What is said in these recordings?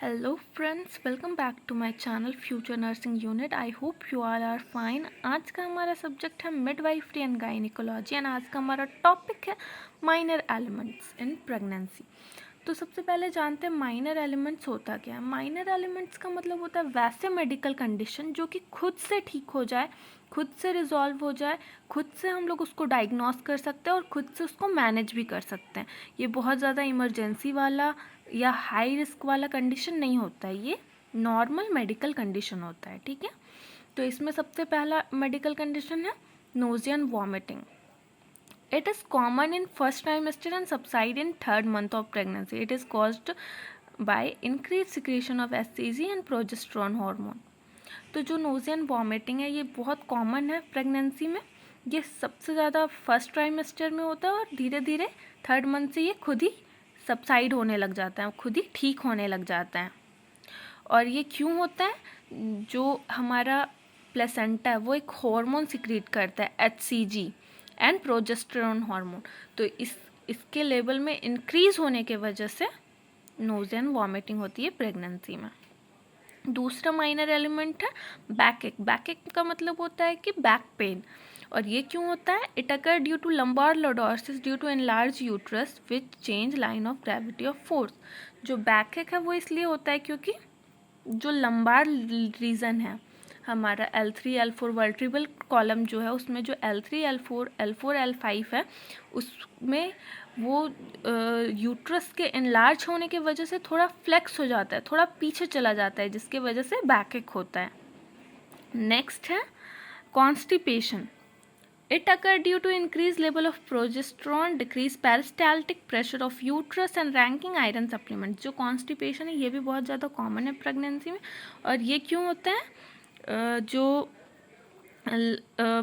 Hello friends, welcome back to my channel Future Nursing Unit. I hope you all are fine. आज का हमारा subject है midwifery and gynaecology and आज का हमारा टॉपिक है माइनर एलिमेंट्स इन प्रेगनेंसी। तो सबसे पहले जानते हैं माइनर एलिमेंट्स होता क्या है। माइनर एलिमेंट्स का मतलब होता है वैसे मेडिकल कंडीशन जो कि खुद से ठीक हो जाए, खुद से रिजॉल्व हो जाए, खुद से हम लोग उसको डायग्नोस कर सकते हैं और खुद से उसको मैनेज भी कर सकते हैं। ये बहुत ज़्यादा इमरजेंसी वाला या हाई रिस्क वाला कंडीशन नहीं होता है, ये नॉर्मल मेडिकल कंडीशन होता है। ठीक है, तो इसमें सबसे पहला मेडिकल कंडीशन है nausea and vomiting. It is common in first trimester and subside in third month of pregnancy. It is caused by increase secretion of SCG and progesterone hormone. तो जो नोजिया एंड वॉमिटिंग है ये बहुत common है pregnancy में। ये सबसे ज़्यादा फर्स्ट ट्राइमेस्टर में होता है और धीरे धीरे थर्ड मंथ से ये खुद ही सबसाइड होने लग जाता है, खुद ही ठीक होने लग जाता है। और ये क्यों होता है? जो हमारा प्लेसेंटा है वो एक हार्मोन सिक्रीट करता है HCG एंड प्रोजेस्टेरोन हार्मोन। तो इसके लेवल में इंक्रीज होने के वजह से नोजिया एंड वॉमिटिंग होती है प्रेगनेंसी में। दूसरा माइनर एलिमेंट है बैक एक. बैक एक का मतलब होता है कि बैक पेन. और ये क्यों होता है? It occur due to lumbar lordosis due to enlarge uterus which change line of gravity of force. जो बैक एक है वो इसलिए होता है क्योंकि जो लंबार रीजन है हमारा L3 L4 वर्टिब्रल कॉलम जो है उसमें जो L3 L4 L4 L5 है उसमें वो यूट्रस के एनलार्ज होने के वजह से थोड़ा फ्लेक्स हो जाता है, थोड़ा पीछे चला जाता है, जिसके वजह से बैकएक होता है. नेक्स्ट है constipation. It occurred due to increased level of progesterone, decreased peristaltic pressure of uterus and ranking iron supplement. जो constipation है ये भी बहुत ज़्यादा कॉमन है प्रेगनेंसी में. और ये क्यों होता है? जो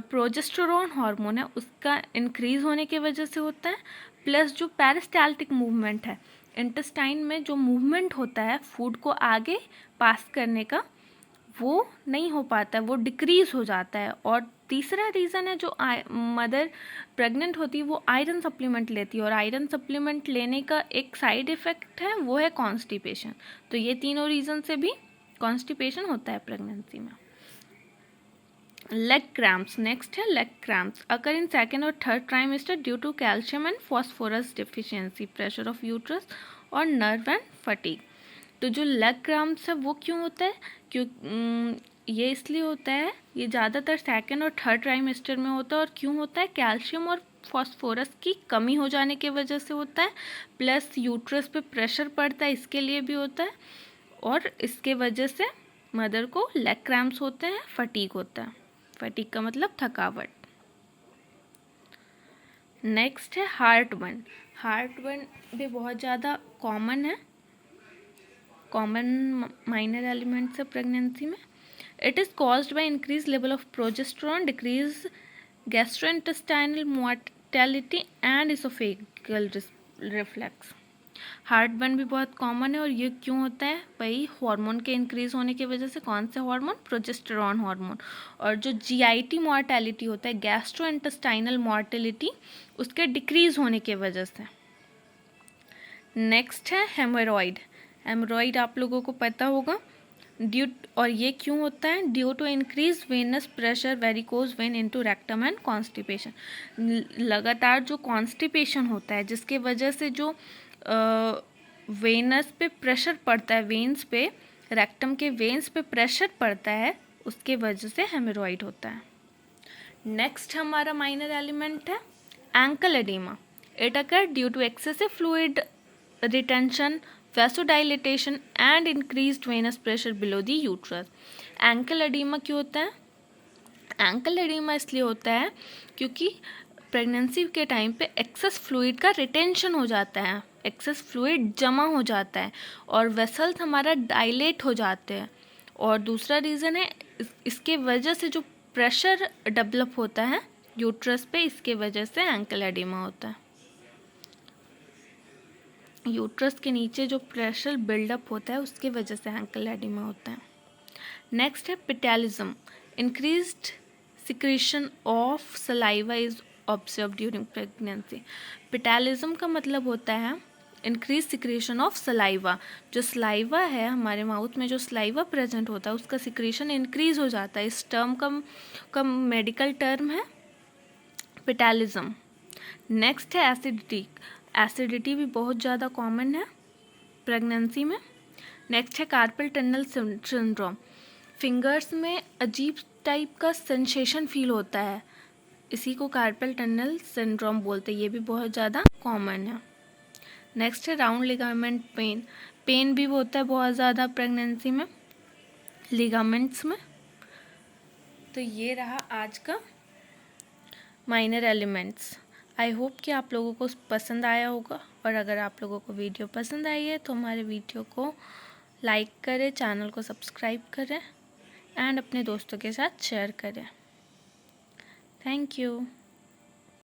प्रोजेस्टेरोन हार्मोन है उसका इंक्रीज होने की वजह से होता है. प्लस जो पेरिस्टाल्टिक मूवमेंट है, इंटेस्टाइन में जो मूवमेंट होता है फूड को आगे पास करने का, वो नहीं हो पाता है, वो डिक्रीज हो जाता है. और तीसरा रीज़न है जो मदर प्रेग्नेंट होती है वो आयरन सप्लीमेंट लेती है और आयरन सप्लीमेंट लेने का एक साइड इफ़ेक्ट है वो है कॉन्स्टिपेशन. तो ये तीनों रीज़न से भी कॉन्स्टिपेशन होता है प्रेगनेंसी में. Leg cramps. नेक्स्ट है leg cramps. Occur in second और third trimester due to calcium and phosphorus deficiency, pressure of uterus और नर्व एंड फटीग. तो जो लेग क्रैम्प्स है वो क्यों होता है? ये इसलिए होता है, ये ज़्यादातर सेकेंड और थर्ड ट्राइमेस्टर में होता है. और क्यों होता है? कैल्शियम और फॉस्फोरस की कमी हो जाने की वजह से होता है. प्लस यूट्रस पे प्रेशर पड़ता है, इसके लिए भी होता है. और इसके वजह से मदर को लेग क्रैम्प्स होते हैं, फटीग होता है. फटीग का मतलब थकावट. नेक्स्ट है हार्ट बर्न. हार्ट बर्न भी बहुत ज़्यादा कॉमन है, कॉमन माइनर एलिमेंट्स है प्रेगनेंसी में. It is caused by increase level of progesterone, decrease gastrointestinal mortality and oesophageal reflex. Heart burn भी बहुत कॉमन है और ये क्यों होता है? वही हार्मोन के इंक्रीज होने की वजह से. कौन से हार्मोन? Progesterone hormone. और जो GIT मोर्टेलिटी होता है, गैस्ट्रोइंटेस्टाइनल मोर्टेलिटी, उसके डिक्रीज होने की वजह से. नेक्स्ट है हेमोरॉइड. हेमोरॉइड आप लोगों को पता होगा. और ये क्यों होता है? Due to increase venous pressure, varicose vein into rectum and constipation. लगातार जो कॉन्स्टिपेशन होता है जिसके वजह से जो वेनस पे प्रेशर पड़ता है, वेन्स पे, रेक्टम के वेन्स पे प्रेशर पड़ता है, उसके वजह से हेमोरॉइड होता है. नेक्स्ट हमारा माइनर एलिमेंट है ankle oedema. It occur due to excessive fluid retention, vasodilation and increased venous pressure below the uterus. Ankle oedema क्यों होता है? एंकल एडिमा इसलिए होता है क्योंकि प्रेगनेंसी के टाइम पे एक्सेस फ्लूइड का रिटेंशन हो जाता है, एक्सेस फ्लूइड जमा हो जाता है और वेसल्स हमारा डायलेट हो जाते हैं. और दूसरा रीज़न है इसके वजह से जो प्रेशर डेवलप होता है यूट्रस पे, इसके वजह से एंकल एडिमा होता है. यूट्रस के नीचे जो प्रेशर बिल्डअप होता है उसकी वजह से एंकल एडिमा होता है. नेक्स्ट है ptyalism. Increased secretion of saliva is observe during pregnancy. Ptyalism का मतलब होता है इंक्रीज सिक्रेशन ऑफ सलाइवा, जो सलाइवा है हमारे माउथ में, जो सलाइवा प्रेजेंट होता है उसका सिक्रेशन इंक्रीज हो जाता है। इस टर्म का मेडिकल टर्म है पेटालिज्म। नेक्स्ट है एसिडिटी। एसिडिटी भी बहुत ज़्यादा कॉमन है प्रेगनेंसी में। नेक्स्ट है कार्पल टनल सिंड्रोम। फिंगर्स में अजीब टाइप का सेंसेशन फील होता है, इसी को कार्पल टनल सिंड्रोम बोलते हैं, ये भी बहुत ज़्यादा कॉमन है। नेक्स्ट है राउंड लिगामेंट पेन। पेन भी होता है बहुत ज़्यादा प्रेगनेंसी में लिगामेंट्स में। तो ये रहा आज का माइनर एलिमेंट्स। आई होप कि आप लोगों को पसंद आया होगा, और अगर आप लोगों को वीडियो पसंद आई है तो हमारे वीडियो को लाइक करें, चैनल को सब्सक्राइब करें एंड अपने दोस्तों के साथ शेयर करें। Thank you.